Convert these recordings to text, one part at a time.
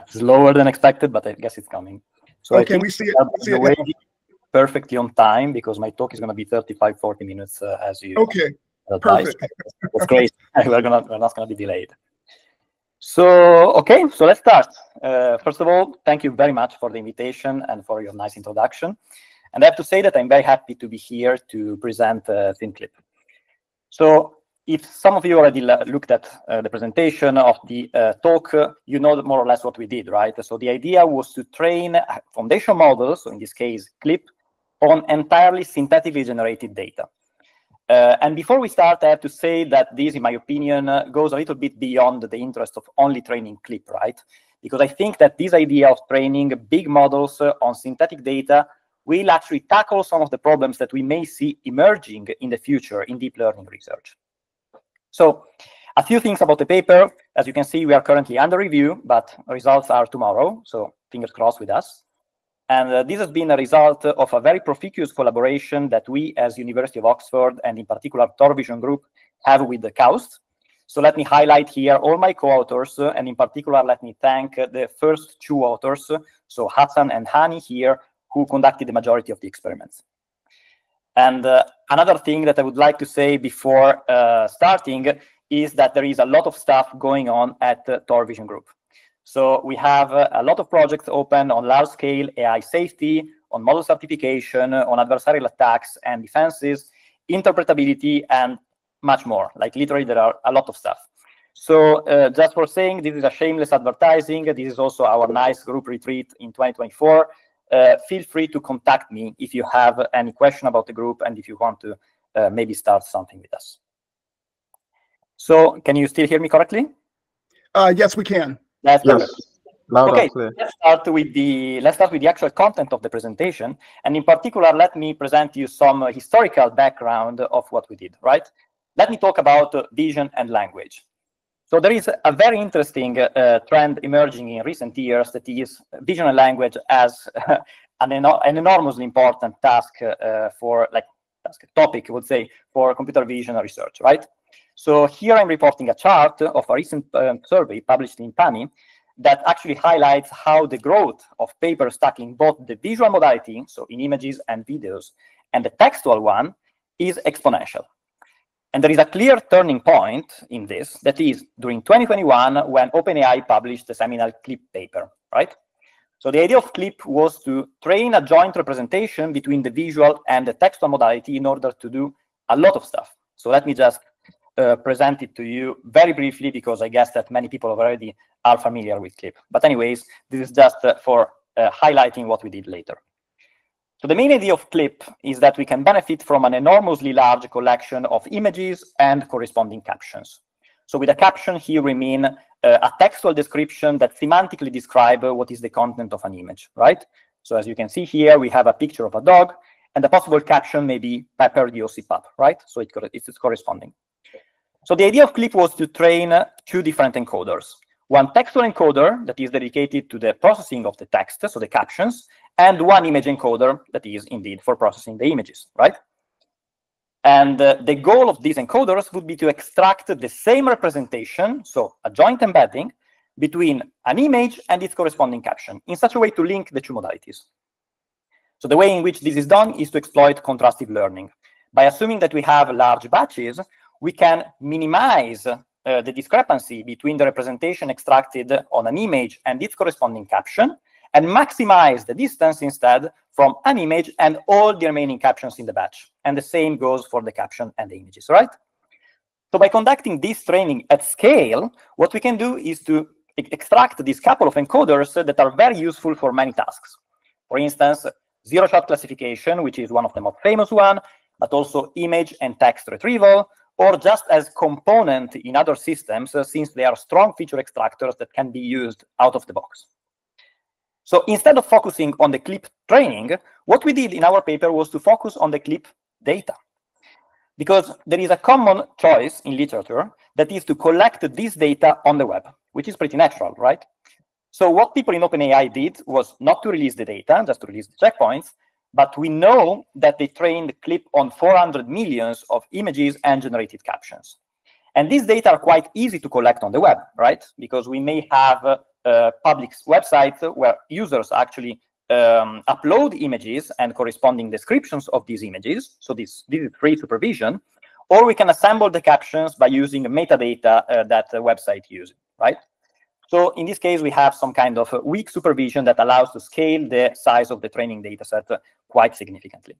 slower than expected, but I guess it's coming. So okay, we see it. Perfectly on time, because my talk is going to be 35, 40 minutes as you. Okay, perfect. That's great. We're not going to be delayed. So, okay, so let's start. First of all, thank you very much for the invitation and for your nice introduction. And I have to say that I'm very happy to be here to present SynthCLIP. So if some of you already looked at the presentation of the talk, you know more or less what we did, right? So the idea was to train foundation models, so in this case, CLIP, on entirely synthetically generated data. And before we start, I have to say that this, in my opinion, goes a little bit beyond the interest of only training CLIP, right? Because I think that this idea of training big models on synthetic data will actually tackle some of the problems that we may see emerging in the future in deep learning research. So a few things about the paper. As you can see, we are currently under review, but results are tomorrow, so fingers crossed with us. And this has been a result of a very profuse collaboration that we as University of Oxford, and in particular TorVision Group, have with the KAUST. So let me highlight here all my co-authors, and in particular, let me thank the first two authors, so Hassan and Hani here, who conducted the majority of the experiments. And another thing that I would like to say before starting is that there is a lot of stuff going on at TorVision Group. So we have a lot of projects open on large-scale AI safety, on model certification, on adversarial attacks and defenses, interpretability, and much more. Like literally, there are a lot of stuff. So just for saying, this is a shameless advertising. This is also our nice group retreat in 2024. Feel free to contact me if you have any question about the group and if you want to maybe start something with us. So can you still hear me correctly? Yes, we can. That's yes. Okay, let's start with the actual content of the presentation. And in particular, let me present you some historical background of what we did, right? Let me talk about vision and language. So there is a very interesting trend emerging in recent years that is vision and language as an enormously important task topic, I would say, for computer vision research, right? So here I'm reporting a chart of a recent survey published in PANI that actually highlights how the growth of papers tackling both the visual modality, so in images and videos, and the textual one is exponential. And there is a clear turning point in this, that is during 2021 when OpenAI published the seminal CLIP paper, right? So the idea of CLIP was to train a joint representation between the visual and the textual modality in order to do a lot of stuff. So let me just present it to you very briefly, because I guess that many people already are familiar with CLIP. But anyways, this is just for highlighting what we did later. So the main idea of CLIP is that we can benefit from an enormously large collection of images and corresponding captions. So with a caption here, we mean a textual description that semantically describes what is the content of an image, right? So as you can see here, we have a picture of a dog, and the possible caption may be Pepper the OC pup, right? So it's corresponding. So the idea of CLIP was to train two different encoders. One textual encoder that is dedicated to the processing of the text, so the captions, and one image encoder that is indeed for processing the images, right? And the goal of these encoders would be to extract the same representation, so a joint embedding, between an image and its corresponding caption, in such a way to link the two modalities. So the way in which this is done is to exploit contrastive learning. By assuming that we have large batches, we can minimize the discrepancy between the representation extracted on an image and its corresponding caption, and maximize the distance instead from an image and all the remaining captions in the batch. And the same goes for the caption and the images, right? So by conducting this training at scale, what we can do is to extract these couple of encoders that are very useful for many tasks. For instance, zero-shot classification, which is one of the most famous one, but also image and text retrieval, or just as component in other systems, since they are strong feature extractors that can be used out of the box. So instead of focusing on the CLIP training, what we did in our paper was to focus on the CLIP data. Because there is a common choice in literature that is to collect this data on the web, which is pretty natural, right? So what people in OpenAI did was not to release the data, just to release the checkpoints, but we know that they trained CLIP on 400 million of images and generated captions. And these data are quite easy to collect on the web, right? Because we may have public websites where users actually upload images and corresponding descriptions of these images. So this is free supervision. Or we can assemble the captions by using metadata that the website uses, right? So in this case, we have some kind of weak supervision that allows to scale the size of the training data set quite significantly.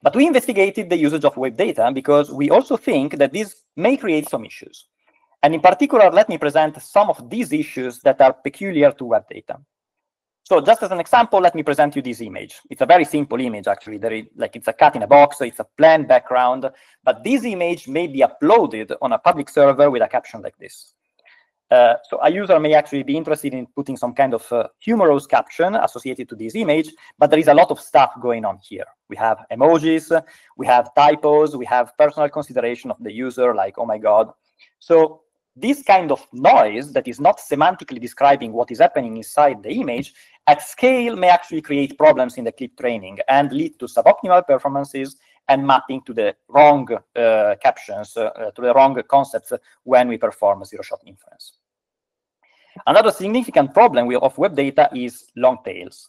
But we investigated the usage of web data because we also think that this may create some issues. And in particular, let me present some of these issues that are peculiar to web data. So just as an example, let me present you this image. It's a very simple image, actually. It's a cat in a box, it's a plain background, but this image may be uploaded on a public server with a caption like this. So a user may actually be interested in putting some kind of humorous caption associated to this image, but there is a lot of stuff going on here. We have emojis, we have typos, we have personal consideration of the user, like, oh my God. So this kind of noise that is not semantically describing what is happening inside the image at scale may actually create problems in the CLIP training and lead to suboptimal performances and mapping to the wrong captions, to the wrong concepts when we perform zero-shot inference. Another significant problem of web data is long tails.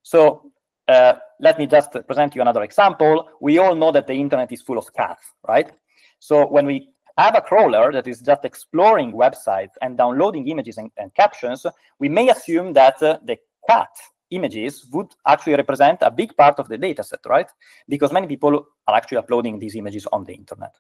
So let me just present you another example. We all know that the internet is full of cats, right? So when we have a crawler that is just exploring websites and downloading images and captions, we may assume that the cat images would actually represent a big part of the data set, right? Because many people are actually uploading these images on the internet.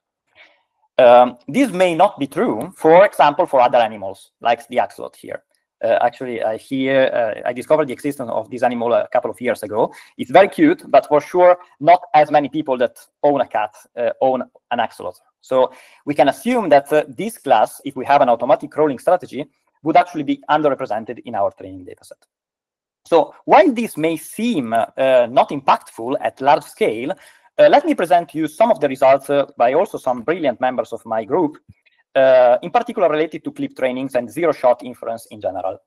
This may not be true, for example, for other animals, like the axolotl here. Actually, I discovered the existence of this animal a couple of years ago. It's very cute, but for sure, not as many people that own a cat own an axolotl. So we can assume that this class, if we have an automatic crawling strategy, would actually be underrepresented in our training dataset. So while this may seem not impactful at large scale, let me present you some of the results by also some brilliant members of my group, in particular related to CLIP trainings and zero-shot inference in general.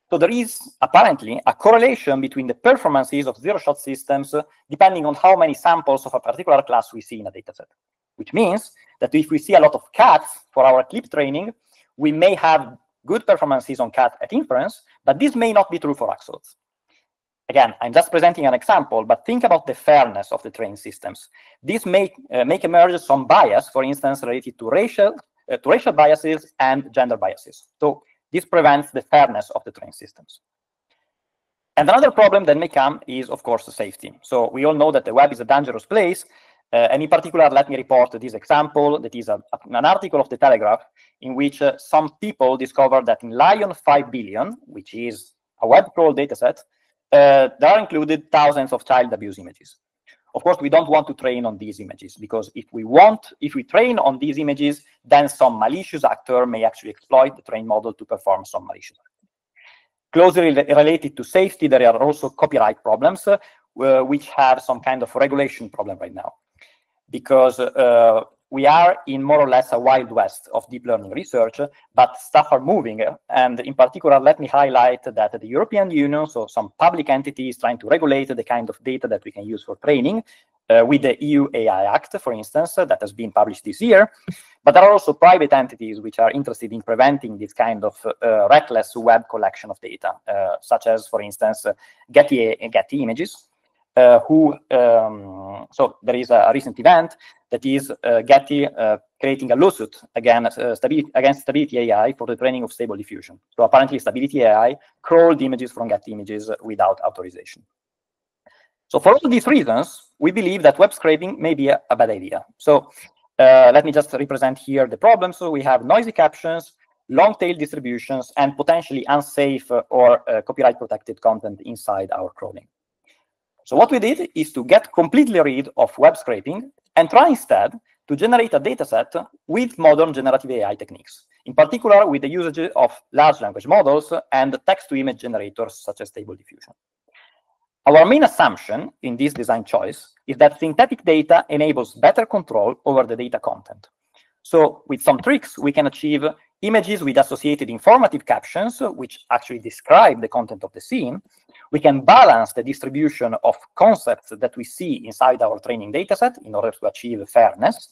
So there is apparently a correlation between the performances of zero-shot systems depending on how many samples of a particular class we see in a dataset, which means that if we see a lot of cats for our CLIP training, we may have good performances on cat at inference, but this may not be true for axolotls. Again, I'm just presenting an example, but think about the fairness of the training systems. This may make emerge some bias, for instance, related to racial biases and gender biases. So this prevents the fairness of the training systems. And another problem that may come is, of course, safety. So we all know that the web is a dangerous place. And in particular, let me report this example that is an article of the Telegraph in which some people discovered that in Lion 5 billion, which is a web crawl dataset, there are included thousands of child abuse images. Of course, we don't want to train on these images because if we train on these images, then some malicious actor may actually exploit the trained model to perform some malicious action. Closely related to safety, there are also copyright problems, which have some kind of regulation problem right now. Because we are in more or less a wild west of deep learning research, but stuff are moving. And in particular, let me highlight that the European Union, so some public entities trying to regulate the kind of data that we can use for training, with the EU AI Act, for instance, that has been published this year. But there are also private entities which are interested in preventing this kind of reckless web collection of data, such as, for instance, Getty Images. So there is a recent event that is Getty creating a lawsuit against Stability AI for the training of Stable Diffusion. So apparently Stability AI crawled images from Getty Images without authorization. So for all these reasons, we believe that web scraping may be a bad idea. So let me just represent here the problems. So we have noisy captions, long tail distributions, and potentially unsafe or copyright protected content inside our crawling. So what we did is to get completely rid of web scraping and try instead to generate a dataset with modern generative AI techniques, in particular with the usage of large language models and text-to-image generators such as Stable Diffusion. Our main assumption in this design choice is that synthetic data enables better control over the data content. So with some tricks, we can achieve images with associated informative captions, which actually describe the content of the scene. We can balance the distribution of concepts that we see inside our training dataset in order to achieve fairness.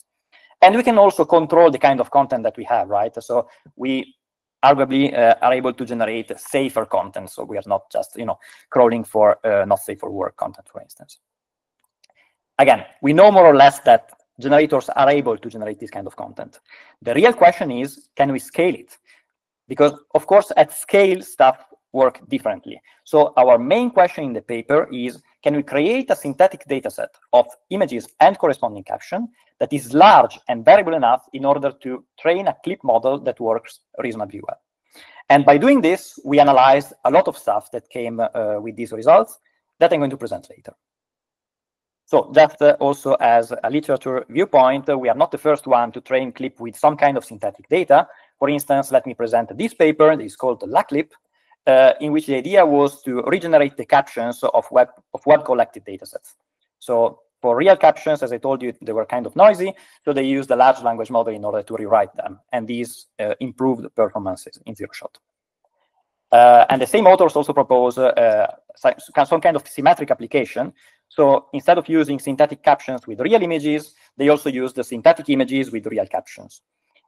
And we can also control the kind of content that we have, right? So we arguably are able to generate safer content. So we are not just, crawling for not safe for work content, for instance. Again, we know more or less that generators are able to generate this kind of content. The real question is, can we scale it? Because, of course, at scale, stuff work differently. So our main question in the paper is, can we create a synthetic dataset of images and corresponding caption that is large and variable enough in order to train a CLIP model that works reasonably well? And by doing this, we analyzed a lot of stuff that came with these results that I'm going to present later. So just also as a literature viewpoint, we are not the first one to train CLIP with some kind of synthetic data. For instance, let me present this paper. It's called the LaCLIP, in which the idea was to regenerate the captions of web-collected datasets. So for real captions, as I told you, they were kind of noisy, so they used a large language model in order to rewrite them, and these improved performances in zero-shot. And the same authors also propose some kind of symmetric application. So instead of using synthetic captions with real images, they also used the synthetic images with real captions.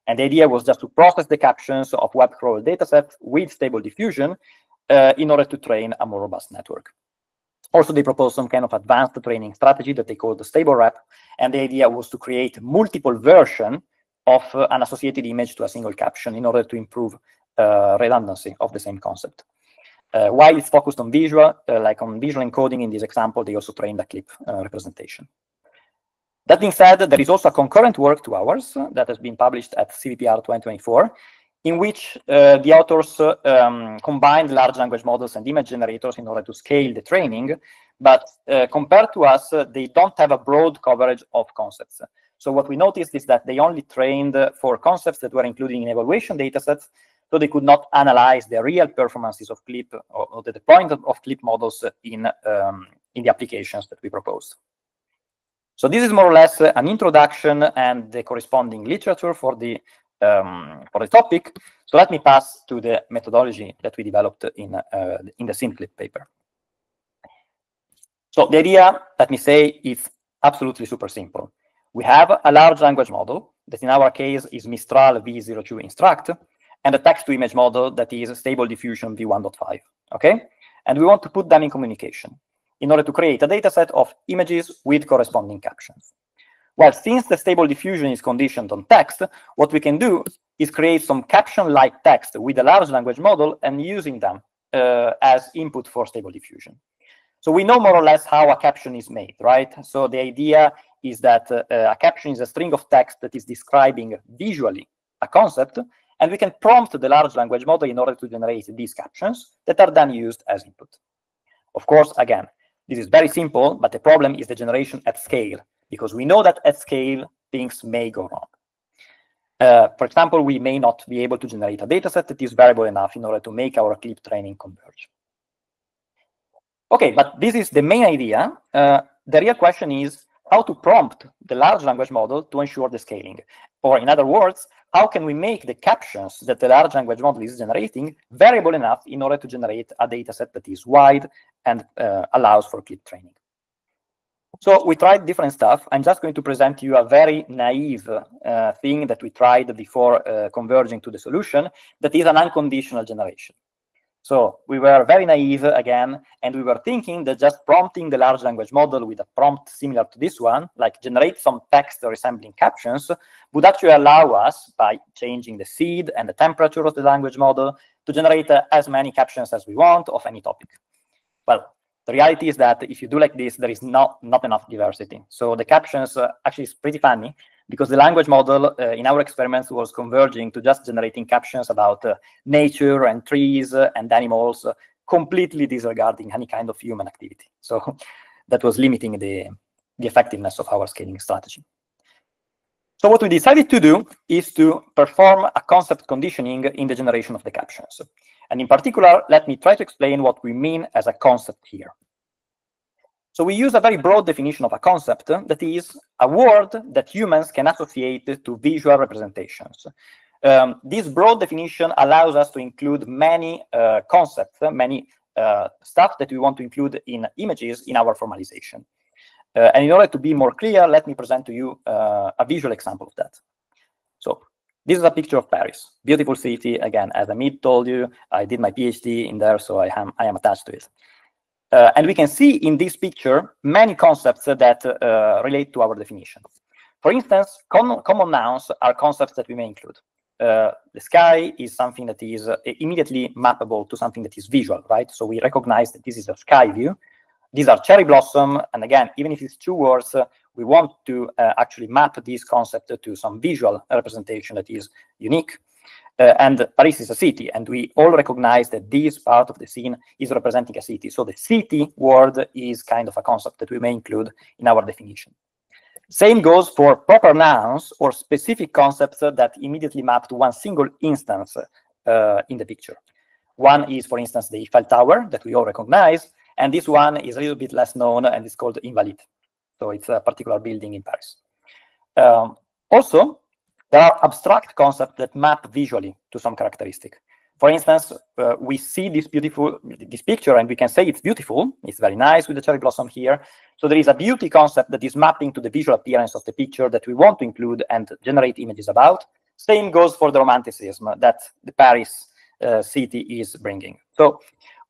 And the idea was just to process the captions of web crawl datasets with stable diffusion in order to train a more robust network. Also, they proposed some kind of advanced training strategy that they called the stable rep. And the idea was to create multiple versions of an associated image to a single caption in order to improve redundancy of the same concept. While it's focused on visual, like on visual encoding in this example, they also trained a CLIP representation. That being said, there is also a concurrent work to ours that has been published at CVPR 2024, in which the authors combined large language models and image generators in order to scale the training. But compared to us, they don't have a broad coverage of concepts. So what we noticed is that they only trained for concepts that were included in evaluation datasets, so they could not analyze the real performances of CLIP or the deployment of CLIP models in the applications that we proposed. So this is more or less an introduction and the corresponding literature for the topic. So let me pass to the methodology that we developed in the SynthCLIP paper. So the idea, let me say, is absolutely super simple. We have a large language model that in our case is Mistral v02 instruct, and a text-to-image model that is Stable Diffusion v1.5, okay? And we want to put them in communication in order to create a dataset of images with corresponding captions. Well, since the Stable Diffusion is conditioned on text, what we can do is create some caption-like text with a large language model and using them as input for Stable Diffusion. So we know more or less how a caption is made, right? So the idea is that a caption is a string of text that is describing visually a concept, and we can prompt the large language model in order to generate these captions that are then used as input. Of course, again, this is very simple, but the problem is the generation at scale, because we know that at scale, things may go wrong. For example, we may not be able to generate a dataset that is variable enough in order to make our CLIP training converge. Okay, but this is the main idea. The real question is how to prompt the large language model to ensure the scaling. Or in other words, how can we make the captions that the large language model is generating variable enough in order to generate a dataset that is wide and allows for CLIP training? So we tried different stuff. I'm just going to present you a very naive thing that we tried before converging to the solution, that is an unconditional generation. So we were very naive again, and we were thinking that just prompting the large language model with a prompt similar to this one, like generate some text resembling captions, would actually allow us, by changing the seed and the temperature of the language model, to generate as many captions as we want of any topic. Well, the reality is that if you do like this, there is not enough diversity. So the captions actually is pretty funny, because the language model in our experiments was converging to just generating captions about nature and trees and animals, completely disregarding any kind of human activity. So that was limiting the effectiveness of our scaling strategy. So what we decided to do is to perform a concept conditioning in the generation of the captions. And in particular, let me try to explain what we mean as a concept here. So we use a very broad definition of a concept that is a word that humans can associate to visual representations. This broad definition allows us to include many concepts, many stuff that we want to include in images in our formalization. And in order to be more clear, let me present to you a visual example of that. So this is a picture of Paris, beautiful city. Again, as Amit told you, I did my PhD in there, so I am attached to it. And we can see in this picture many concepts that relate to our definition. For instance, common nouns are concepts that we may include. The sky is something that is immediately mappable to something that is visual, right? So we recognize that this is a sky view. These are cherry blossom. And again, even if it's two words, we want to actually map this concept to some visual representation that is unique. And Paris is a city, and we all recognize that this part of the scene is representing a city. So the city word is kind of a concept that we may include in our definition. Same goes for proper nouns or specific concepts that immediately map to one single instance in the picture. One is, for instance, the Eiffel Tower that we all recognize, and this one is a little bit less known, and it's called Invalides. So it's a particular building in Paris. Also, there are abstract concepts that map visually to some characteristic. For instance, we see this picture, and we can say it's beautiful. It's very nice with the cherry blossom here. So there is a beauty concept that is mapping to the visual appearance of the picture that we want to include and generate images about. Same goes for the romanticism that the Paris city is bringing. So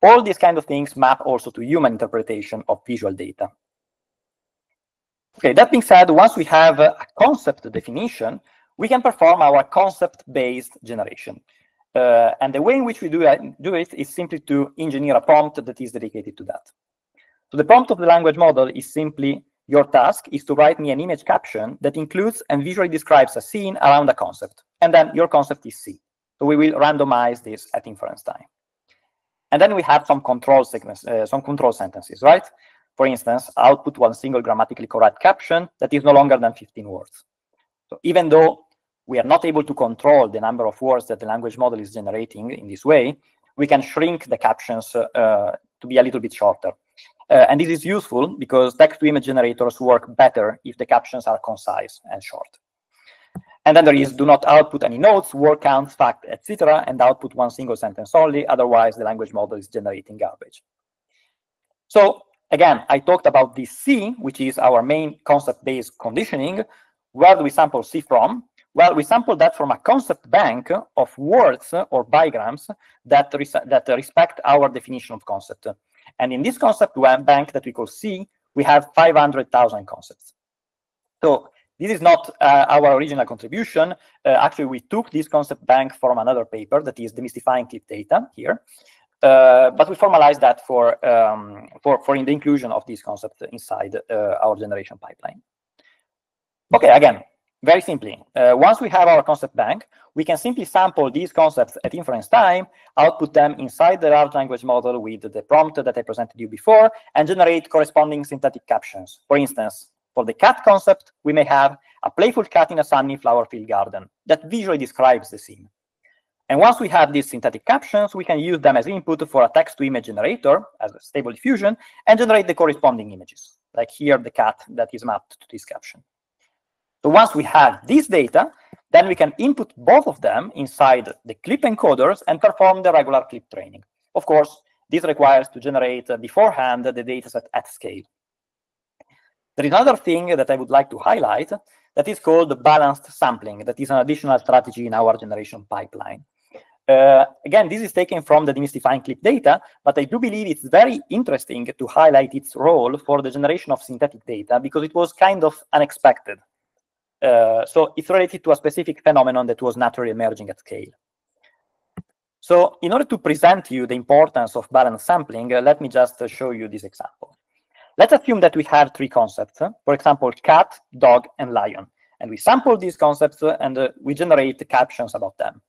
all these kind of things map also to human interpretation of visual data. Okay, that being said, once we have a concept definition, we can perform our concept-based generation. And the way in which we do it is simply to engineer a prompt that is dedicated to that. So the prompt of the language model is simply, your task is to write me an image caption that includes and visually describes a scene around a concept. And then your concept is C. So we will randomize this at inference time. And then we have some control segments, some control sentences, right? For instance, output one single grammatically correct caption that is no longer than 15 words. So even though we are not able to control the number of words that the language model is generating in this way, we can shrink the captions to be a little bit shorter. And this is useful because text-to-image generators work better if the captions are concise and short. And then there is do not output any notes, word counts, fact, etc., and output one single sentence only. Otherwise, the language model is generating garbage. So again, I talked about this C, which is our main concept-based conditioning. Where do we sample C from? Well, we sample that from a concept bank of words or bigrams that respect our definition of concept. And in this concept bank that we call C, we have 500,000 concepts. So this is not our original contribution. Actually, we took this concept bank from another paper that is demystifying clip data here. But we formalized that for in the inclusion of these concepts inside our generation pipeline. Okay, again, very simply, once we have our concept bank, we can simply sample these concepts at inference time, output them inside the large language model with the prompt that I presented you before, and generate corresponding synthetic captions. For instance, for the cat concept, we may have a playful cat in a sunny flower-filled garden that visually describes the scene. And once we have these synthetic captions, we can use them as input for a text-to-image generator as a stable diffusion and generate the corresponding images, like here the cat that is mapped to this caption. So once we have this data, then we can input both of them inside the clip encoders and perform the regular clip training. Of course, this requires to generate beforehand the dataset at scale. There is another thing that I would like to highlight that is called balanced sampling. That is an additional strategy in our generation pipeline. Again, this is taken from the demystifying clip data, but I do believe it's very interesting to highlight its role for the generation of synthetic data because it was kind of unexpected. So it's related to a specific phenomenon that was naturally emerging at scale. So in order to present you the importance of balanced sampling, let me just show you this example. Let's assume that we have three concepts, for example, cat, dog, and lion. And we sample these concepts and we generate captions about them.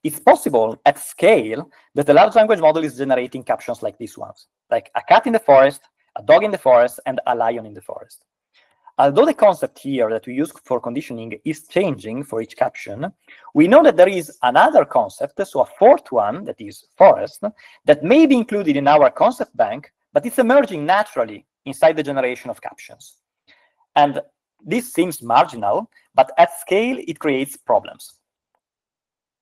It's possible at scale that the large language model is generating captions like these ones, like a cat in the forest, a dog in the forest, and a lion in the forest. Although the concept here that we use for conditioning is changing for each caption, we know that there is another concept, so a fourth one, that is forest, that may be included in our concept bank, but it's emerging naturally inside the generation of captions. And this seems marginal, but at scale, it creates problems.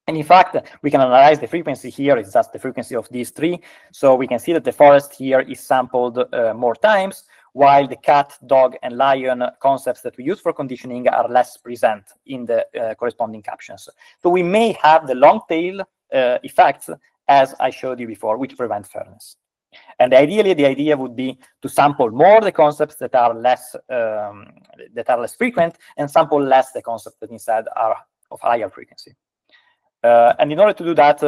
And in fact, we can analyze the frequency here. It's just the frequency of these three. So we can see that the forest here is sampled more times, while the cat, dog, and lion concepts that we use for conditioning are less present in the corresponding captions. So we may have the long tail effects, as I showed you before, which prevent fairness. And ideally, the idea would be to sample more the concepts that are less frequent, and sample less the concepts that instead are of higher frequency. And in order to do that,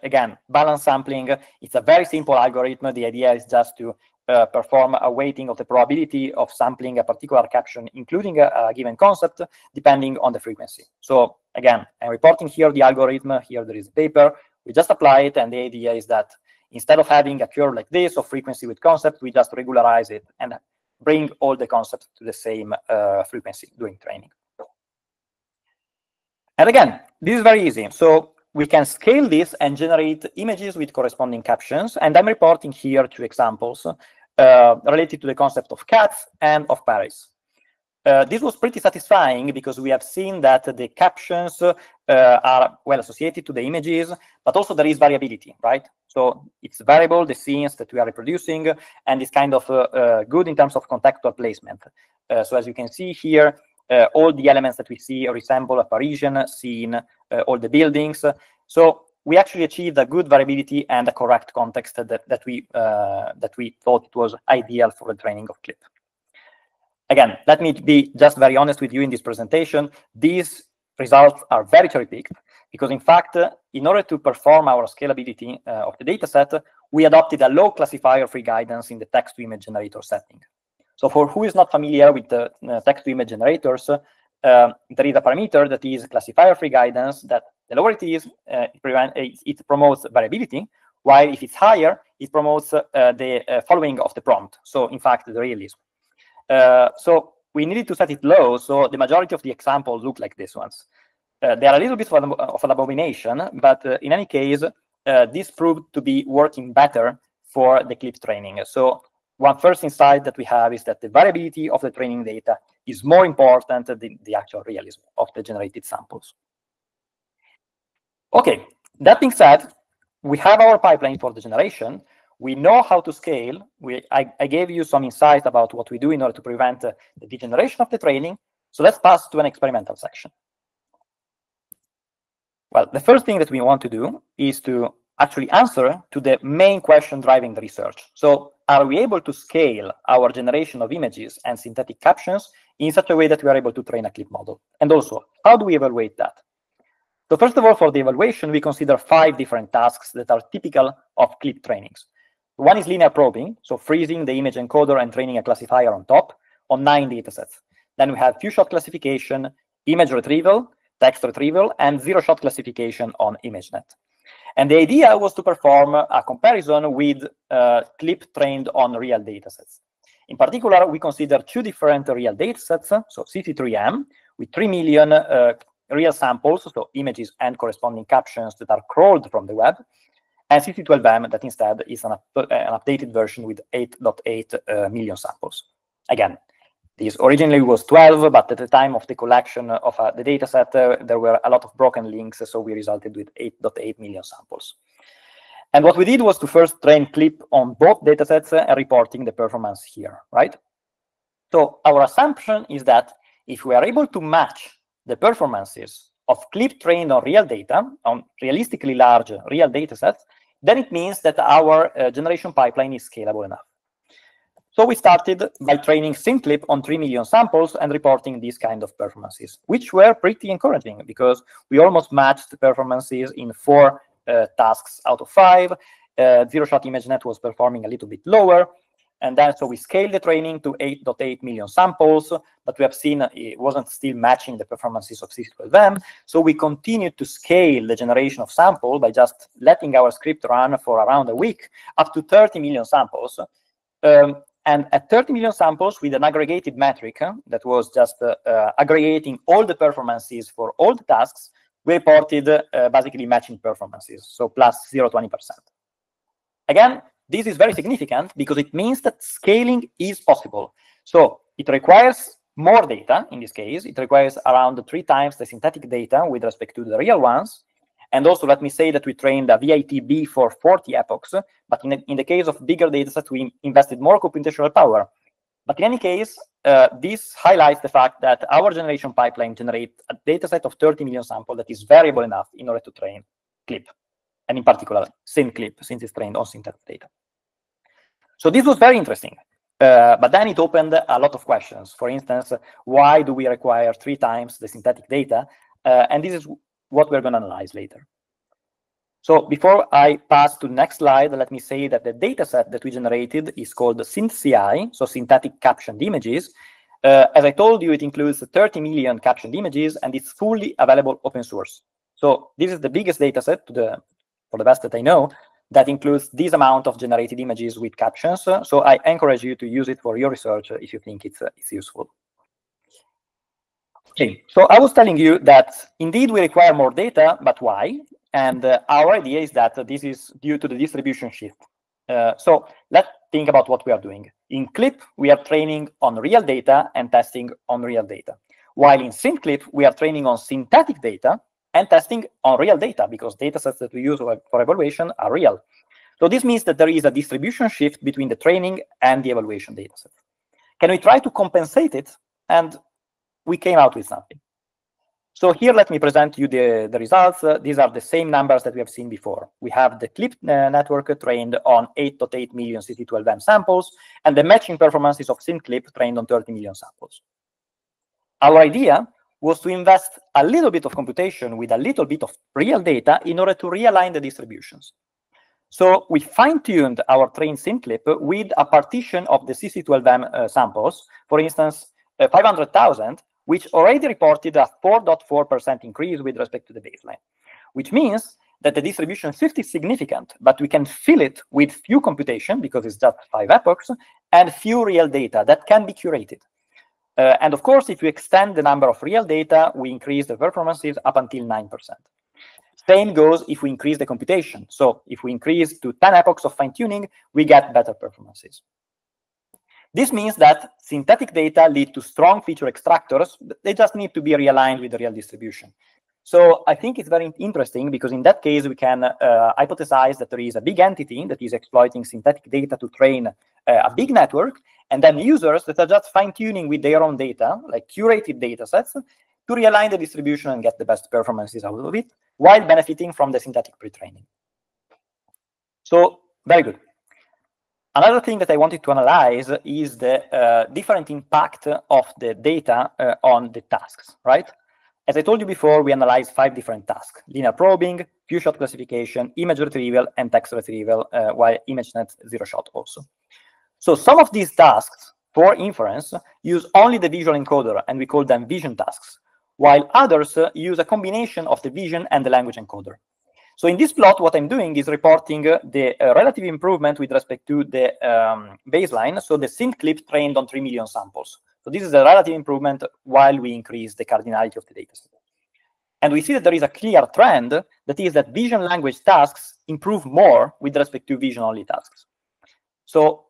again, balance sampling, it's a very simple algorithm. The idea is just to perform a weighting of the probability of sampling a particular caption, including a given concept, depending on the frequency. So again, I'm reporting here the algorithm. Here there is a paper. We just apply it, and the idea is that instead of having a curve like this of frequency with concept, we just regularize it and bring all the concepts to the same frequency during training. And again, this is very easy. So we can scale this and generate images with corresponding captions. And I'm reporting here 2 examples related to the concept of cats and of Paris. This was pretty satisfying because we have seen that the captions are well associated to the images, but also there is variability, right? So it's variable, the scenes that we are reproducing, and it's kind of good in terms of contextual placement. So as you can see here, all the elements that we see resemble a Parisian scene, all the buildings. So we actually achieved a good variability and a correct context that we thought it was ideal for the training of CLIP. Again, let me be just very honest with you in this presentation. These results are very cherry-picked because, in fact, in order to perform our scalability of the dataset, we adopted a low classifier-free guidance in the text-to-image generator setting. So for who is not familiar with the text-to-image generators, there is a parameter that is classifier-free guidance that the lower it is, it promotes variability, while if it's higher, it promotes the following of the prompt. So in fact, the realism. So we needed to set it low, so the majority of the examples look like these ones. They are a little bit of an abomination, but in any case, this proved to be working better for the CLIP training. So one first insight that we have is that the variability of the training data is more important than the actual realism of the generated samples. Okay, that being said, we have our pipeline for the generation. We know how to scale. I gave you some insight about what we do in order to prevent the degeneration of the training. So let's pass to an experimental section. Well, the first thing that we want to do is to actually answer to the main question driving the research. So are we able to scale our generation of images and synthetic captions in such a way that we are able to train a CLIP model? And also, how do we evaluate that? So first of all, for the evaluation, we consider 5 different tasks that are typical of CLIP trainings. One is linear probing, so freezing the image encoder and training a classifier on top on 9 datasets. Then we have few-shot classification, image retrieval, text retrieval, and zero-shot classification on ImageNet. And the idea was to perform a comparison with CLIP trained on real datasets. In particular, we consider 2 different real datasets, so CC3M with 3 million real samples, so images and corresponding captions that are crawled from the web, and CC12M that instead is an updated version with 8.8 million samples. Again, this originally was 12, but at the time of the collection of the dataset, there were a lot of broken links, so we resulted with 8.8 million samples. And what we did was to first train CLIP on both datasets and reporting the performance here, right? So our assumption is that if we are able to match the performances of CLIP trained on real data, on realistically large real datasets, then it means that our generation pipeline is scalable enough. So we started by training SynthCLIP on 3 million samples and reporting these kind of performances, which were pretty encouraging because we almost matched the performances in 4 tasks out of 5. Zero-shot ImageNet was performing a little bit lower. And then so we scaled the training to 8.8 million samples, but we have seen it wasn't still matching the performances of CC12M. So we continued to scale the generation of samples by just letting our script run for around a week, up to 30 million samples. And at 30 million samples with an aggregated metric that was just aggregating all the performances for all the tasks, we reported basically matching performances, so plus 0.20%. Again, this is very significant because it means that scaling is possible. So it requires more data. In this case, it requires around 3 times the synthetic data with respect to the real ones. And also, let me say that we trained a VITB for 40 epochs, but in the case of bigger datasets, we invested more computational power. But in any case, this highlights the fact that our generation pipeline generates a dataset of 30 million samples that is variable enough in order to train CLIP, and in particular, SynthCLIP, since it's trained on synthetic data. So this was very interesting. But then it opened a lot of questions. For instance, why do we require 3 times the synthetic data? And this is what we're going to analyze later. So before I pass to the next slide, let me say that the data set that we generated is called SynthCI, so synthetic captioned images. As I told you, it includes 30 million captioned images, and it's fully available open source. So this is the biggest data set, for the best that I know, that includes this amount of generated images with captions. So I encourage you to use it for your research if you think it's useful. Okay, so I was telling you that indeed we require more data, but why? And our idea is that this is due to the distribution shift. So let's think about what we are doing. In CLIP, we are training on real data and testing on real data. While in SynthCLIP, we are training on synthetic data and testing on real data, because data sets that we use for evaluation are real. So this means that there is a distribution shift between the training and the evaluation data set. Can we try to compensate it? And we came out with something. So here, let me present you the results. These are the same numbers that we have seen before. We have the CLIP network trained on 8.8 million CT12M samples, and the matching performances of SynthCLIP trained on 30 million samples. Our idea was to invest a little bit of computation with a little bit of real data in order to realign the distributions. So we fine-tuned our trained SynthCLIP with a partition of the CC12M samples, for instance, 500,000, which already reported a 4.4% increase with respect to the baseline, which means that the distribution shift is significant, but we can fill it with few computation, because it's just 5 epochs, and few real data that can be curated. And of course, if we extend the number of real data, we increase the performances up until 9%. Same goes if we increase the computation. So if we increase to 10 epochs of fine-tuning, we get better performances. This means that synthetic data lead to strong feature extractors. They just need to be realigned with the real distribution. So I think it's very interesting, because in that case, we can hypothesize that there is a big entity that is exploiting synthetic data to train a big network, and then users that are just fine-tuning with their own data, like curated data sets, to realign the distribution and get the best performances out of it, while benefiting from the synthetic pre-training. So, very good. Another thing that I wanted to analyze is the different impact of the data on the tasks, right? As I told you before, we analyzed 5 different tasks: linear probing, few-shot classification, image retrieval, and text retrieval, while ImageNet zero-shot also. So some of these tasks for inference use only the visual encoder, and we call them vision tasks, while others use a combination of the vision and the language encoder. So in this plot, what I'm doing is reporting the relative improvement with respect to the baseline. So the SynthCLIP trained on 3 million samples. So this is a relative improvement while we increase the cardinality of the data set. And we see that there is a clear trend, that is that vision language tasks improve more with respect to vision-only tasks. So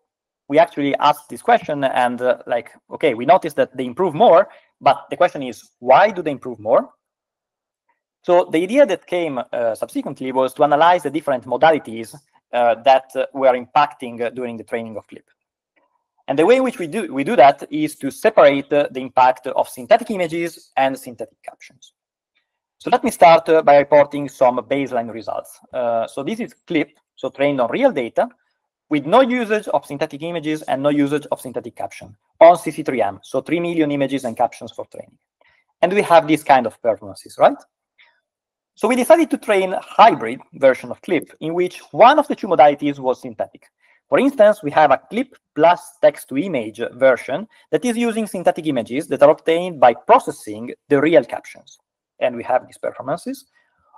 we actually asked this question, and okay, we noticed that they improve more, but the question is, why do they improve more? So the idea that came subsequently was to analyze the different modalities that were impacting during the training of CLIP. And the way in which we do that is to separate the impact of synthetic images and synthetic captions. So let me start by reporting some baseline results. So this is CLIP, so trained on real data, with no usage of synthetic images and no usage of synthetic caption on CC3M, so 3 million images and captions for training. And we have this kind of performances, right? So we decided to train a hybrid version of CLIP, in which one of the 2 modalities was synthetic. For instance, we have a CLIP plus text-to-image version that is using synthetic images that are obtained by processing the real captions. And we have these performances.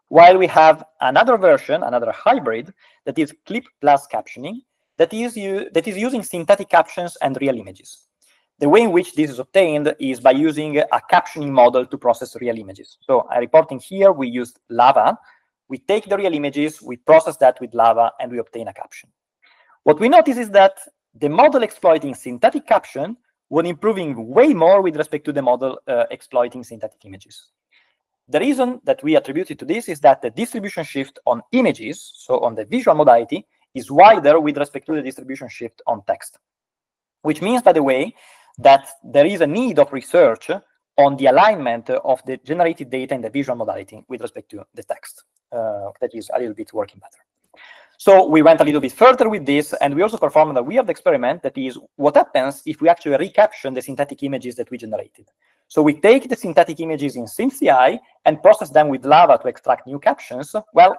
While we have another version, another hybrid, that is CLIP plus captioning, that is using synthetic captions and real images. The way in which this is obtained is by using a captioning model to process real images. So I'm reporting here, we used Lava. We take the real images, we process that with Lava, and we obtain a caption. What we notice is that the model exploiting synthetic caption was improving way more with respect to the model exploiting synthetic images. The reason that we attributed to this is that the distribution shift on images, so on the visual modality, is wider with respect to the distribution shift on text. which means, by the way, that there is a need of research on the alignment of the generated data in the visual modality with respect to the text. That is a little bit working better. So we went a little bit further with this, and we also performed a weird experiment, that is what happens if we actually recaption the synthetic images that we generated. So we take the synthetic images in SynthCLIP and process them with Lava to extract new captions. Well,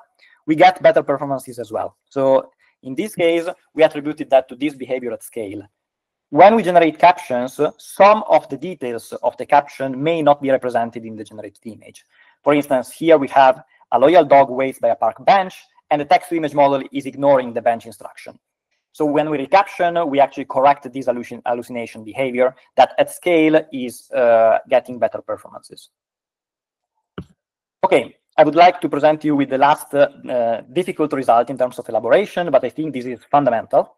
we get better performances as well. So in this case, we attributed that to this behavior at scale. When we generate captions, some of the details of the caption may not be represented in the generated image. For instance, here we have a loyal dog waits by a park bench, and the text-to-image model is ignoring the bench instruction. So when we recaption, we actually correct this hallucination behavior that at scale is getting better performances. Okay, I would like to present you with the last difficult result in terms of elaboration, but I think this is fundamental.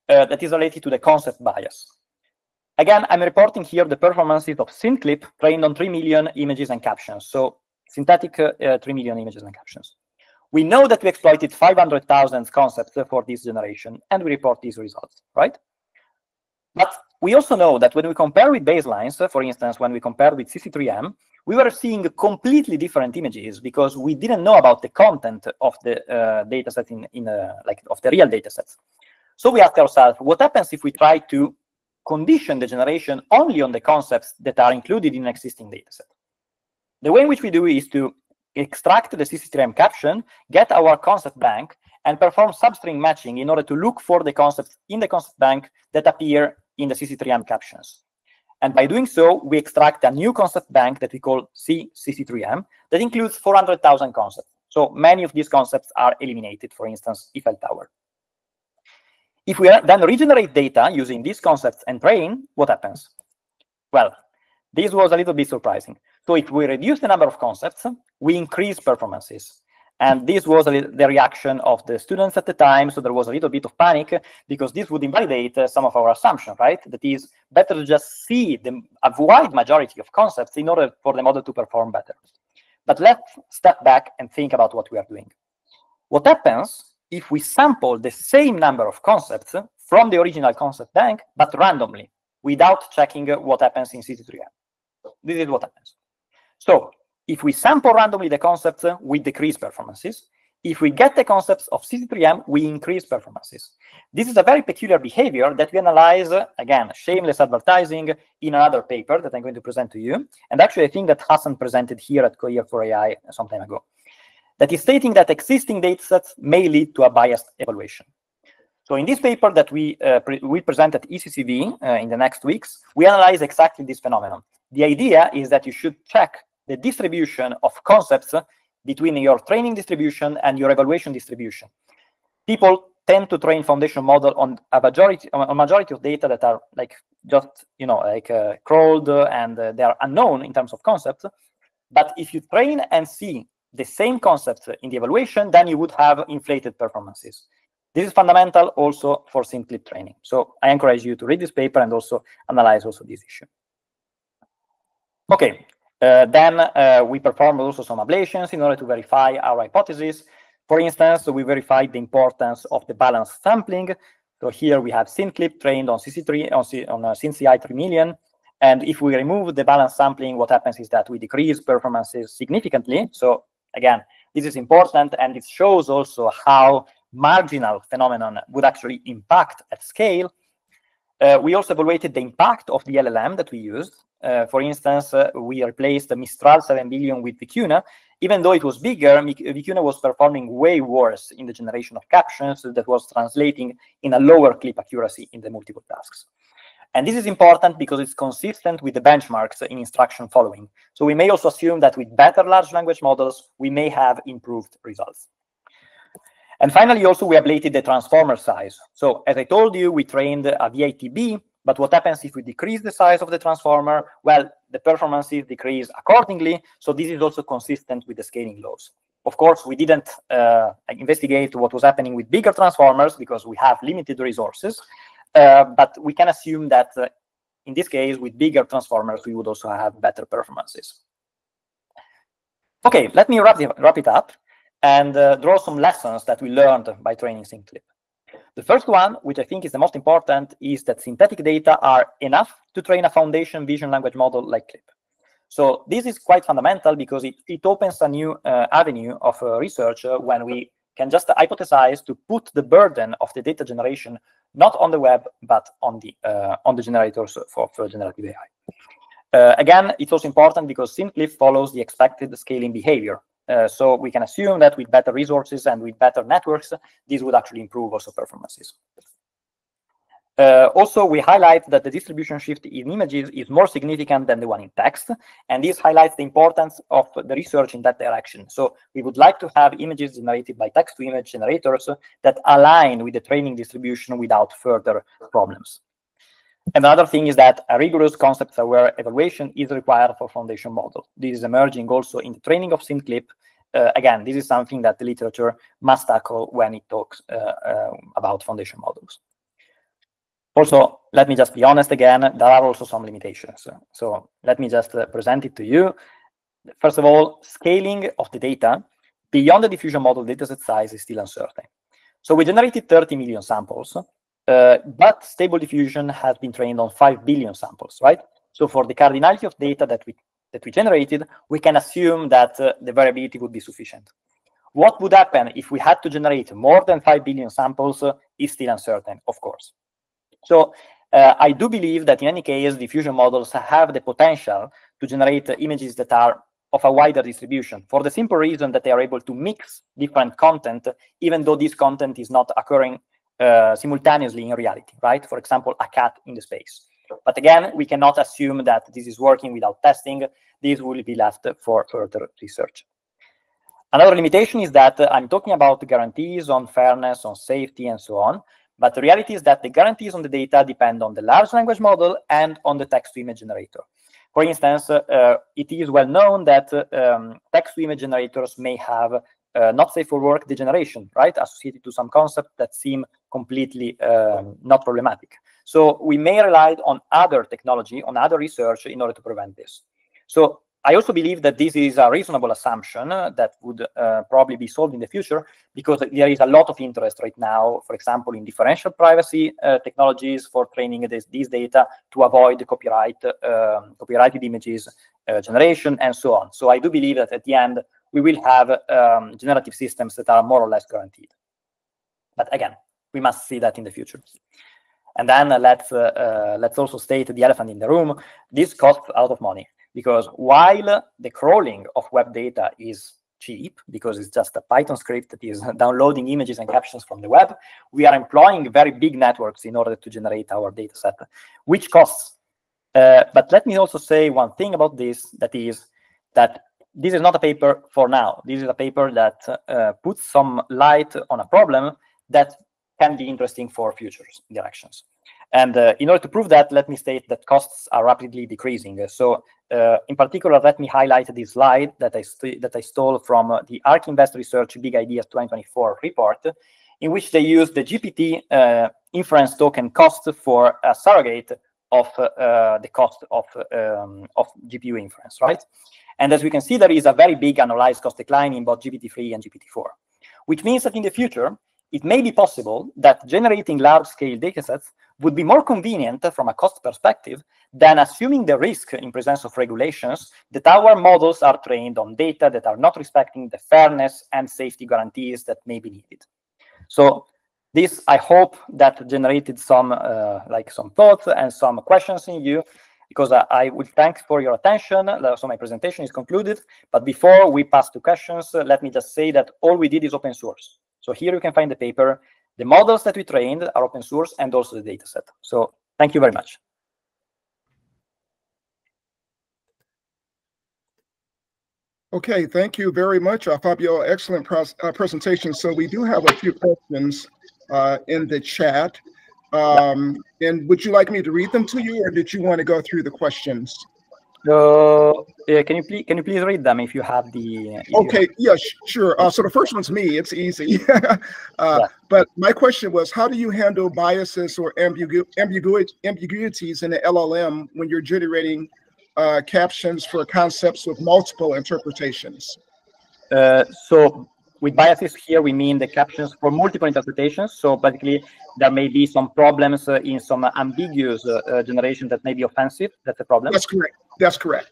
That is related to the concept bias. Again, I'm reporting here the performances of SynthCLIP trained on 3 million images and captions. So synthetic 3 million images and captions. We know that we exploited 500,000 concepts for this generation, and we report these results, right? But we also know that when we compare with baselines, for instance, when we compare with CC3M, we were seeing completely different images because we didn't know about the content of the dataset of the real datasets. So we asked ourselves, what happens if we try to condition the generation only on the concepts that are included in an existing dataset? The way in which we do is to extract the CC3M caption, get our concept bank, and perform substring matching in order to look for the concepts in the concept bank that appear in the CC3M captions. And by doing so, we extract a new concept bank that we call CC3M that includes 400,000 concepts. So many of these concepts are eliminated, for instance, Eiffel Tower. If we then regenerate data using these concepts and train, what happens? Well, this was a little bit surprising. So if we reduce the number of concepts, we increase performances. And this was the reaction of the students at the time. So there was a little bit of panic because this would invalidate some of our assumptions, right? That is better to just see a wide majority of concepts in order for the model to perform better. But let's step back and think about what we are doing. What happens if we sample the same number of concepts from the original concept bank, but randomly, without checking what happens in CC3M? This is what happens. So if we sample randomly the concepts, we decrease performances. If we get the concepts of CC3M, we increase performances. This is a very peculiar behavior that we analyze, again, shameless advertising, in another paper that I'm going to present to you. And actually, I think that Hassan presented here at Cohere for AI some time ago. That is stating that existing datasets may lead to a biased evaluation. So in this paper that we present at ECCV in the next weeks, we analyze exactly this phenomenon. The idea is that you should check the distribution of concepts between your training distribution and your evaluation distribution. People tend to train foundation model on a majority of data that are crawled and they are unknown in terms of concepts. But if you train and see the same concepts in the evaluation, then you would have inflated performances. This is fundamental also for SynthCLIP training. So I encourage you to read this paper and also analyze also this issue. Okay, then we performed also some ablations in order to verify our hypothesis. For instance, we verified the importance of the balanced sampling. So here we have SynthCLIP trained on SynthCI 3 million. And if we remove the balanced sampling, what happens is that we decrease performances significantly. So again, this is important, and it shows also how marginal phenomenon would actually impact at scale. We also evaluated the impact of the LLM that we used. For instance, we replaced the Mistral 7 billion with Vicuna. Even though it was bigger, Vicuna was performing way worse in the generation of captions that was translating in a lower clip accuracy in the multiple tasks. And this is important because it's consistent with the benchmarks in instruction following. So we may also assume that with better large language models, we may have improved results. And finally, also, we ablated the transformer size. So as I told you, we trained a VITB, but what happens if we decrease the size of the transformer? Well, the performances decrease accordingly. So this is also consistent with the scaling laws. Of course, we didn't investigate what was happening with bigger transformers because we have limited resources. But we can assume that in this case, with bigger transformers, we would also have better performances. Okay, let me wrap it up and draw some lessons that we learned by training SynthCLIP. The first one, which I think is the most important, is that synthetic data are enough to train a foundation vision language model like CLIP. So this is quite fundamental because it opens a new avenue of research when we can just hypothesize to put the burden of the data generation not on the web, but on the generators for generative AI. Again, it's also important because SynthCLIP follows the expected scaling behavior. So we can assume that with better resources and with better networks, this would actually improve also performances. Also, we highlight that the distribution shift in images is more significant than the one in text, and this highlights the importance of the research in that direction. So we would like to have images generated by text-to-image generators that align with the training distribution without further problems. Another thing is that a rigorous concept-aware evaluation is required for foundation model. This is emerging also in the training of SynthCLIP. Again, this is something that the literature must tackle when it talks about foundation models. Also, let me just be honest again, there are also some limitations. So let me just present it to you. First of all, scaling of the data beyond the diffusion model dataset size is still uncertain. So we generated 30 million samples, but Stable Diffusion has been trained on 5 billion samples, right? So for the cardinality of data that we generated, we can assume that the variability would be sufficient. What would happen if we had to generate more than 5 billion samples is still uncertain, of course. So I do believe that in any case, diffusion models have the potential to generate images that are of a wider distribution for the simple reason that they are able to mix different content, even though this content is not occurring simultaneously in reality, right? For example, a cat in the space. But again, we cannot assume that this is working without testing. This will be left for further research. Another limitation is that I'm talking about guarantees on fairness, on safety, and so on. But the reality is that the guarantees on the data depend on the large language model and on the text-to-image generator. For instance, it is well known that text-to-image generators may have not safe for work degeneration, right, associated to some concepts that seem completely not problematic. So we may rely on other technology, on other research in order to prevent this. So I also believe that this is a reasonable assumption that would probably be solved in the future because there is a lot of interest right now, for example, in differential privacy technologies for training these data to avoid copyrighted images generation and so on. So I do believe that at the end, we will have generative systems that are more or less guaranteed. But again, we must see that in the future. And then let's also state the elephant in the room. This costs a lot of money. Because while the crawling of web data is cheap, because it's just a Python script that is downloading images and captions from the web, we are employing very big networks in order to generate our data set, which costs. But let me also say one thing about this, that is that this is not a paper for now. This is a paper that puts some light on a problem that can be interesting for future directions. And in order to prove that, let me state that costs are rapidly decreasing. So in particular, let me highlight this slide that I stole from the ARC Invest Research Big Ideas 2024 report, in which they use the GPT inference token cost for a surrogate of the cost of GPU inference, right? And as we can see, there is a very big annualized cost decline in both GPT-3 and GPT-4, which means that in the future, it may be possible that generating large-scale datasets would be more convenient from a cost perspective than assuming the risk in presence of regulations that our models are trained on data that are not respecting the fairness and safety guarantees that may be needed. So this, I hope, that generated some thoughts and some questions in you, because I would thank for your attention. So my presentation is concluded. But before we pass to questions, let me just say that all we did is open source. So here you can find the paper. The models that we trained are open source and also the data set. So thank you very much. Okay, thank you very much, Fabio. Excellent presentation. So we do have a few questions in the chat. And would you like me to read them to you, or did you want to go through the questions? Can you please read them if you have the? Okay, yes, sure. So the first one's me. It's easy. But my question was, how do you handle biases or ambiguities in the LLM when you're generating captions for concepts with multiple interpretations? So with biases here, we mean the captions for multiple interpretations. So basically, there may be some problems in some ambiguous generation that may be offensive. That's a problem. That's correct. That's correct.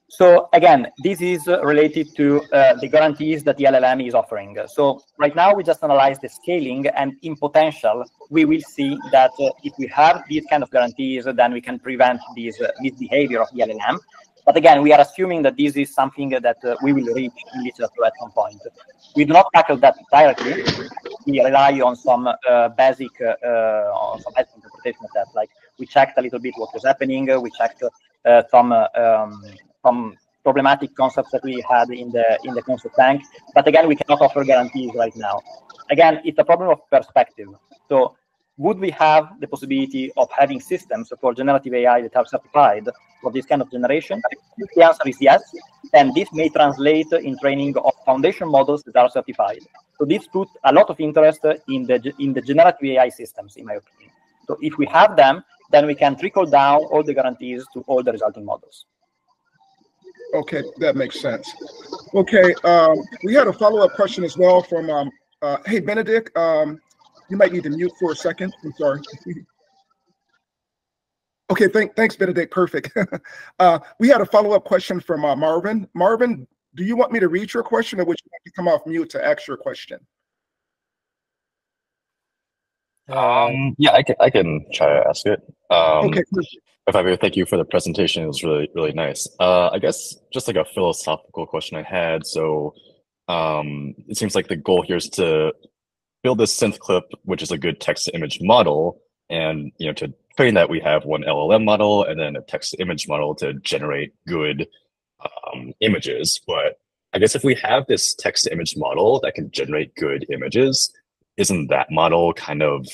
So again, this is related to the guarantees that the LLM is offering. So right now, we just analyze the scaling, and in potential, we will see that if we have these kind of guarantees, then we can prevent this misbehavior of the LLM. But again, we are assuming that this is something that we will reach in literature at some point. We do not tackle that directly. We rely on some basic interpretation of that. Like we checked a little bit what was happening. We checked some problematic concepts that we had in the concept bank. But again, we cannot offer guarantees right now. Again, it's a problem of perspective. So would we have the possibility of having systems for generative AI that are certified for this kind of generation? The answer is yes. And this may translate in training of foundation models that are certified. So this puts a lot of interest in the generative AI systems, in my opinion. So if we have them, then we can trickle down all the guarantees to all the resulting models. Okay, that makes sense. Okay, we had a follow-up question as well from, hey, Benedict, you might need to mute for a second. I'm sorry. Okay, thanks, Benedict. Perfect. We had a follow-up question from Marvin. Marvin, do you want me to read your question, or would you like to come off mute to ask your question? Yeah, I can try to ask it. Okay. Fabio, thank you for the presentation. It was really nice. I guess just like a philosophical question I had. So it seems like the goal here is to build this SynthCLIP, which is a good text-to-image model, and to train that we have one LLM model and then a text-to-image model to generate good images. But I guess if we have this text-to-image model that can generate good images, isn't that model kind of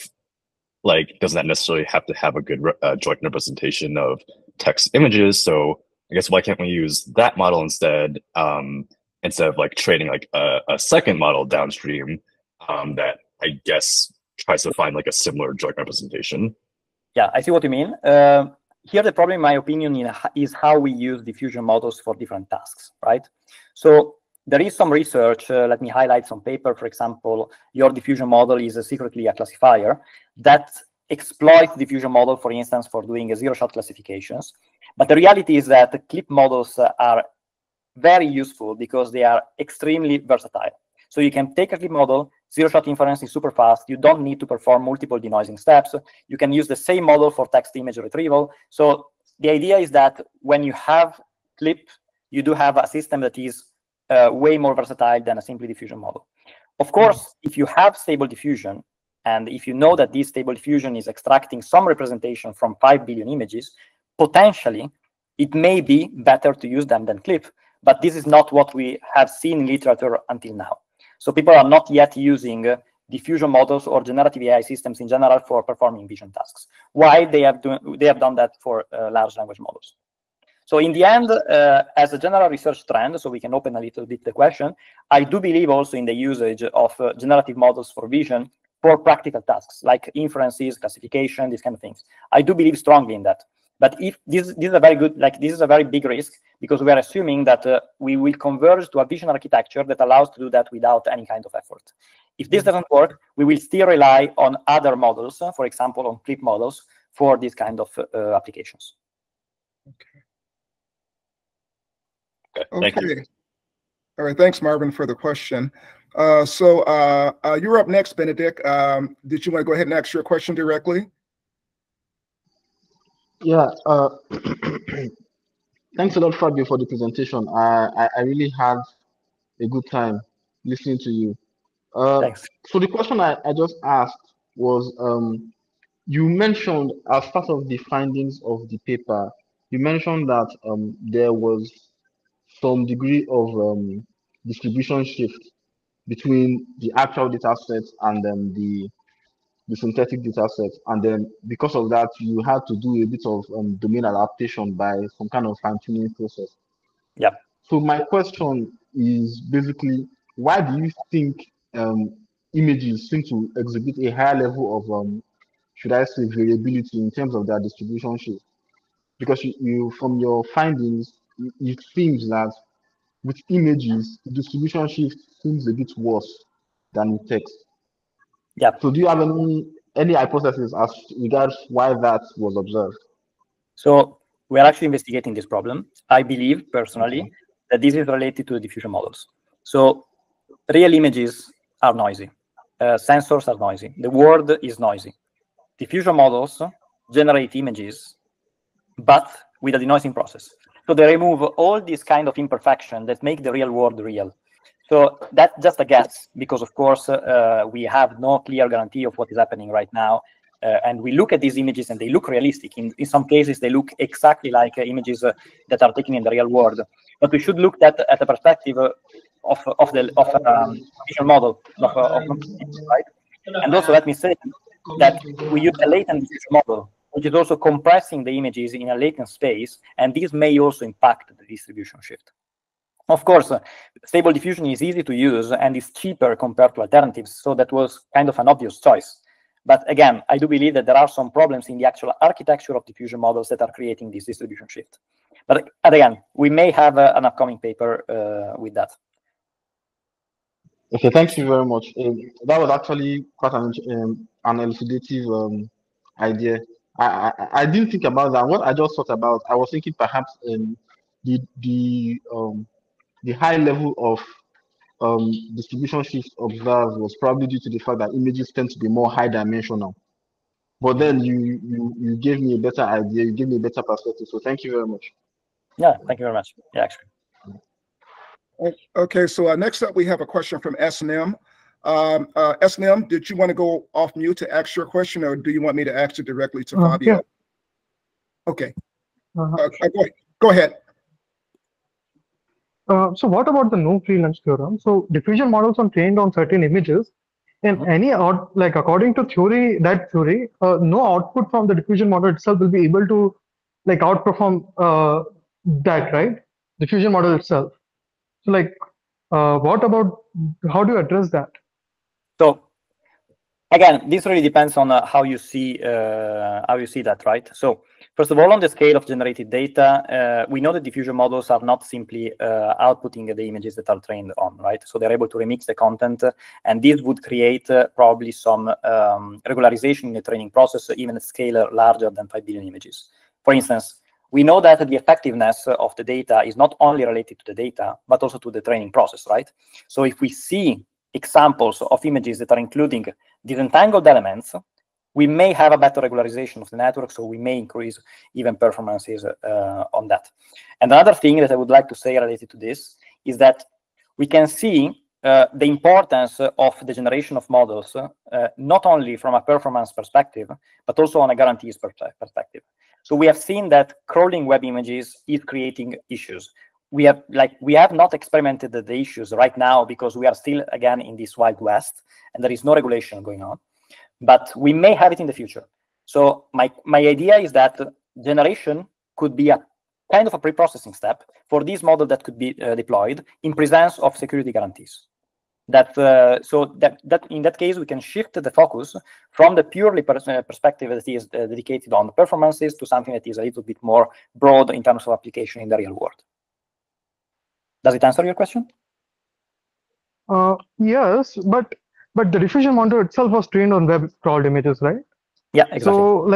like, doesn't that necessarily have to have a good joint representation of text images? So I guess why can't we use that model instead of like training like a second model downstream that I guess tries to find like a similar joint representation? Yeah, I see what you mean. Here, the problem, in my opinion, is how we use diffusion models for different tasks, right? So there is some research. Let me highlight some paper. For example, your diffusion model is secretly a classifier that exploits diffusion model, for instance, for doing zero-shot classifications. But the reality is that the CLIP models are very useful because they are extremely versatile. So you can take a CLIP model, zero-shot inference is super fast. You don't need to perform multiple denoising steps. You can use the same model for text-image retrieval. So the idea is that when you have CLIP, you do have a system that is way more versatile than a simple diffusion model. Of course, if you have stable diffusion, and if you know that this stable diffusion is extracting some representation from 5 billion images, potentially it may be better to use them than CLIP. But this is not what we have seen in literature until now. So people are not yet using diffusion models or generative AI systems in general for performing vision tasks. Why? They have done that for large language models. So in the end, as a general research trend, so we can open a little bit the question, I do believe also in the usage of generative models for vision for practical tasks like inferences, classification, these kind of things. I do believe strongly in that. But if this is a very good, this is a very big risk, because we are assuming that we will converge to a vision architecture that allows to do that without any kind of effort. If this doesn't work, we will still rely on other models, for example, on CLIP models for these kind of applications. Okay. Thank you. All right. Thanks, Marvin, for the question. So you're up next, Benedict. Did you want to go ahead and ask your question directly? Yeah. Thanks a lot, Fabio, for the presentation. I really had a good time listening to you. Thanks. So the question I just asked was, you mentioned as part of the findings of the paper, you mentioned that there was some degree of distribution shift between the actual data set and the synthetic data set, and then because of that you had to do a bit of domain adaptation by some kind of fine-tuning process. Yeah. So my question is basically, why do you think images seem to exhibit a higher level of should I say variability in terms of their distribution shift? Because you from your findings, it seems that with images, the distribution shift seems a bit worse than with text. Yeah. So do you have any hypothesis as regards why that was observed? So we are actually investigating this problem. I believe personally that this is related to the diffusion models. So real images are noisy. Sensors are noisy. The world is noisy. Diffusion models generate images, but with a denoising process. So they remove all these kind of imperfection that make the real world real. So that's just a guess, because of course we have no clear guarantee of what is happening right now. And we look at these images and they look realistic. In some cases, they look exactly like images that are taken in the real world. But we should look at the perspective of vision model of right? And also, let me say that we use a latent diffusion model, which is also compressing the images in a latent space, and this may also impact the distribution shift. Of course, stable diffusion is easy to use and is cheaper compared to alternatives, so that was kind of an obvious choice. But again, I do believe that there are some problems in the actual architecture of diffusion models that are creating this distribution shift. But again, we may have an upcoming paper with that. Okay, thank you very much. That was actually quite an elucidative idea. I didn't think about that. What I just thought about, I was thinking perhaps the high level of distribution shift observed was probably due to the fact that images tend to be more high dimensional. But then you gave me a better idea, you gave me a better perspective. So thank you very much. Yeah, thank you very much. Yeah, actually. Okay, so next up we have a question from SNM. SNM, did you want to go off mute to ask your question, or do you want me to ask it directly to Fabio? Yeah. Okay. Go ahead. So what about the no free lunch theorem? So diffusion models are trained on certain images, and according to that theory, no output from the diffusion model itself will be able to outperform that, right? Diffusion model itself. So what about, how do you address that? So again, this really depends on how you see that, right? So first of all, on the scale of generated data, we know that diffusion models are not simply outputting the images that are trained on, right? So they're able to remix the content, and this would create probably some regularization in the training process, even at scale larger than 5 billion images. For instance, we know that the effectiveness of the data is not only related to the data, but also to the training process, right? So if we see examples of images that are including disentangled elements, we may have a better regularization of the network, so we may increase even performances on that. And another thing that I would like to say related to this is that we can see the importance of the generation of models, not only from a performance perspective, but also on a guarantees perspective. So we have seen that crawling web images is creating issues. We have not experimented the issues right now because we are still, again, in this Wild West, and there is no regulation going on. But we may have it in the future. So my idea is that generation could be a kind of a pre-processing step for this model that could be deployed in presence of security guarantees. So that in that case, we can shift the focus from the purely perspective that is dedicated on performances to something that is a little bit more broad in terms of application in the real world. Does it answer your question? Yes, but the diffusion model itself was trained on web crawled images, right? Yeah, exactly. So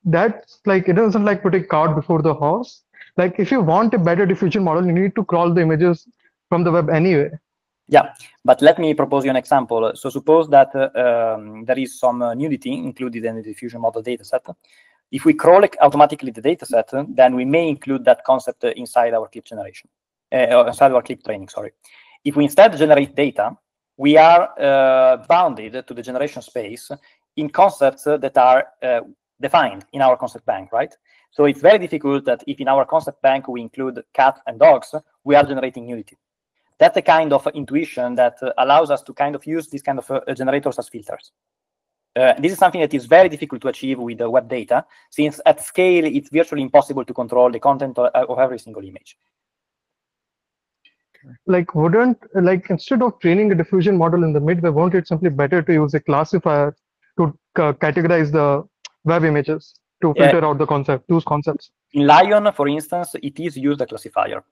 that's it doesn't put a cart before the horse. If you want a better diffusion model, you need to crawl the images from the web anyway. Yeah, but let me propose you an example. So suppose that there is some nudity included in the diffusion model dataset. If we crawl automatically the dataset, then we may include that concept inside our clip generation, inside our clip training, sorry. If we instead generate data, we are bounded to the generation space in concepts that are defined in our concept bank, right? So it's very difficult that if in our concept bank we include cats and dogs, we are generating nudity. That's the kind of intuition that allows us to kind of use these kind of generators as filters. This is something that is very difficult to achieve with the web data, since at scale, it's virtually impossible to control the content of every single image. Instead of training a diffusion model in the mid-web, won't it simply better to use a classifier to categorize the web images to filter out those concepts? In Lion, for instance, it is used a classifier.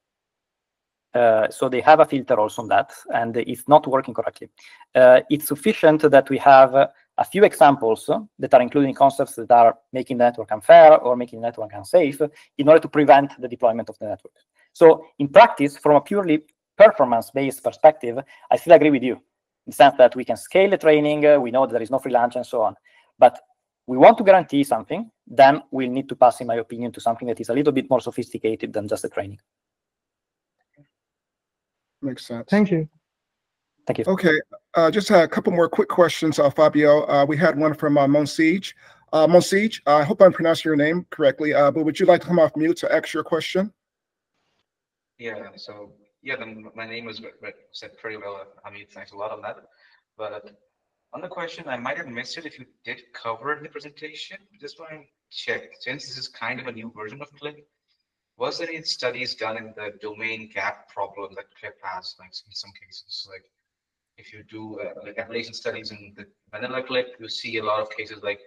So they have a filter also on that, and it's not working correctly. It's sufficient that we have a few examples that are including concepts that are making the network unfair or making the network unsafe in order to prevent the deployment of the network. So in practice, from a purely performance-based perspective, I still agree with you in the sense that we can scale the training, we know that there is no free lunch and so on. But we want to guarantee something, then we'll need to pass, in my opinion, to something that is a little bit more sophisticated than just the training. Makes sense. Thank you. Thank you. Okay, just a couple more quick questions, Fabio. We had one from Monsige. Monsige, I hope I'm pronouncing your name correctly, but would you like to come off mute to ask your question? Yeah, so yeah, my name was said pretty well. I mean, thanks a lot on that. But on the question, I might have missed it if you did cover it in the presentation. Just want to check, since this is kind of a new version of CLIP, was there any studies done in the domain gap problem that CLIP has, like in some cases? Like if you do like application studies in the vanilla CLIP, you see a lot of cases like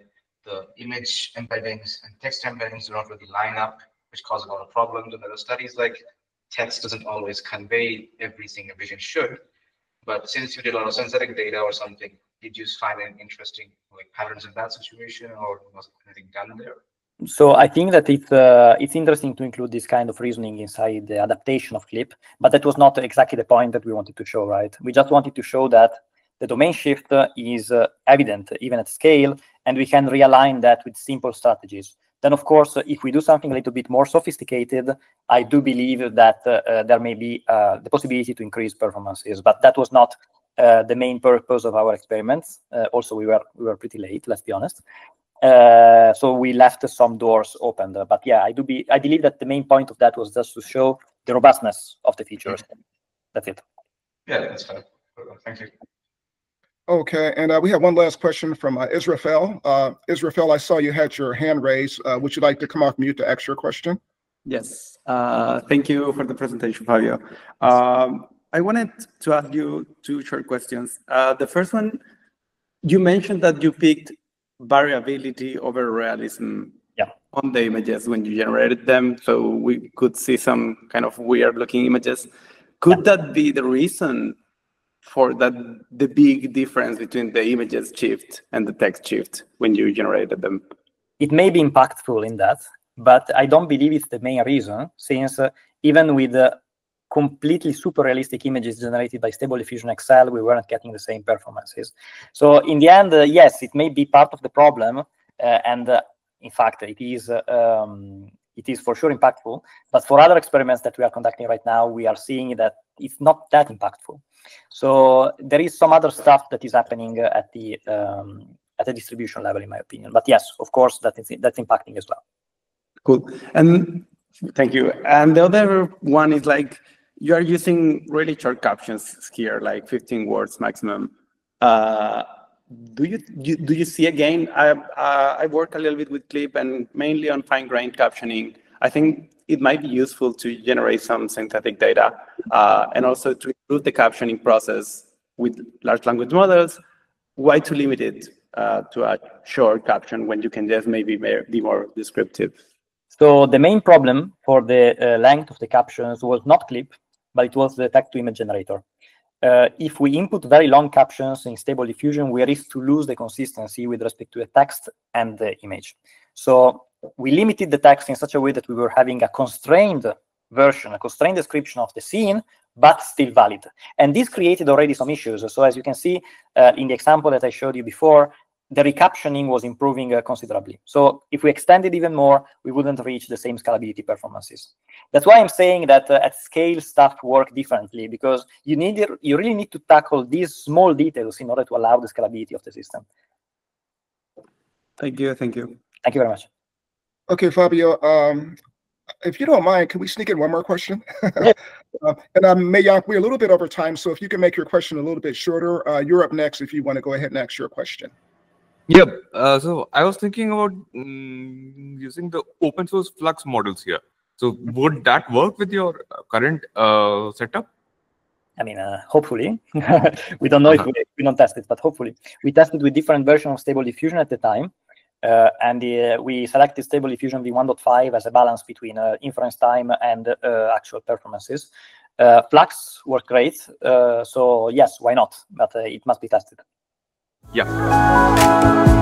the image embeddings and text embeddings do not really line up, which cause a lot of problems. And there are studies like text doesn't always convey everything a vision should. But since you did a lot of synthetic data or something, did you find any interesting like patterns in that situation, or was anything done there? So I think that it's interesting to include this kind of reasoning inside the adaptation of CLIP, but that was not exactly the point that we wanted to show, right? We just wanted to show that the domain shift is evident even at scale, and we can realign that with simple strategies. Then, of course, if we do something a little bit more sophisticated, I do believe that there may be the possibility to increase performances, but that was not the main purpose of our experiments. Also, we were pretty late, let's be honest. So we left some doors open, but yeah, I believe that the main point of that was just to show the robustness of the features. That's it. Yeah, that's fine. Thank you. Okay, and we have one last question from Israfel. Israfel, I saw you had your hand raised. Would you like to come off mute to ask your question? Yes, thank you for the presentation, Fabio. I wanted to ask you two short questions. The first one, you mentioned that you picked variability over realism on the images when you generated them, so we could see some kind of weird looking images. Could that be the reason for that, the big difference between the images shift and the text shift when you generated them? It may be impactful in that, but I don't believe it's the main reason, since even with completely super realistic images generated by Stable Diffusion XL, we weren't getting the same performances. So in the end, yes, it may be part of the problem, and in fact, it is for sure impactful. But for other experiments that we are conducting right now, we are seeing that it's not that impactful. So there is some other stuff that is happening at the distribution level, in my opinion. But yes, of course, that's impacting as well. Cool. And thank you. And the other one is like, you are using really short captions here, like 15 words maximum. Do you see again? I work a little bit with CLIP and mainly on fine-grained captioning. I think it might be useful to generate some synthetic data and also to improve the captioning process with large language models. Why to limit it to a short caption when you can just maybe be more descriptive? So the main problem for the length of the captions was not CLIP, but it was the text-to-image generator. If we input very long captions in Stable Diffusion, we risk to lose the consistency with respect to the text and the image. So we limited the text in such a way that we were having a constrained version, a constrained description of the scene, but still valid. And this created already some issues. So as you can see in the example that I showed you before, the recaptioning was improving considerably. So if we extended even more, we wouldn't reach the same scalability performances. That's why I'm saying that at scale, stuff work differently, because you really need to tackle these small details in order to allow the scalability of the system. Thank you. Thank you. Thank you very much. Okay, Fabio, if you don't mind, can we sneak in one more question? Yeah. And Mayank, we're a little bit over time, so if you can make your question a little bit shorter, you're up next if you want to go ahead and ask your question. Yep. So I was thinking about using the open source Flux models here. So would that work with your current setup? I mean, hopefully. We don't know if we don't test it, but hopefully. We tested with different versions of Stable Diffusion at the time. And we selected Stable Diffusion v1.5 as a balance between inference time and actual performances. Flux work great. So yes, why not? But it must be tested. Yeah.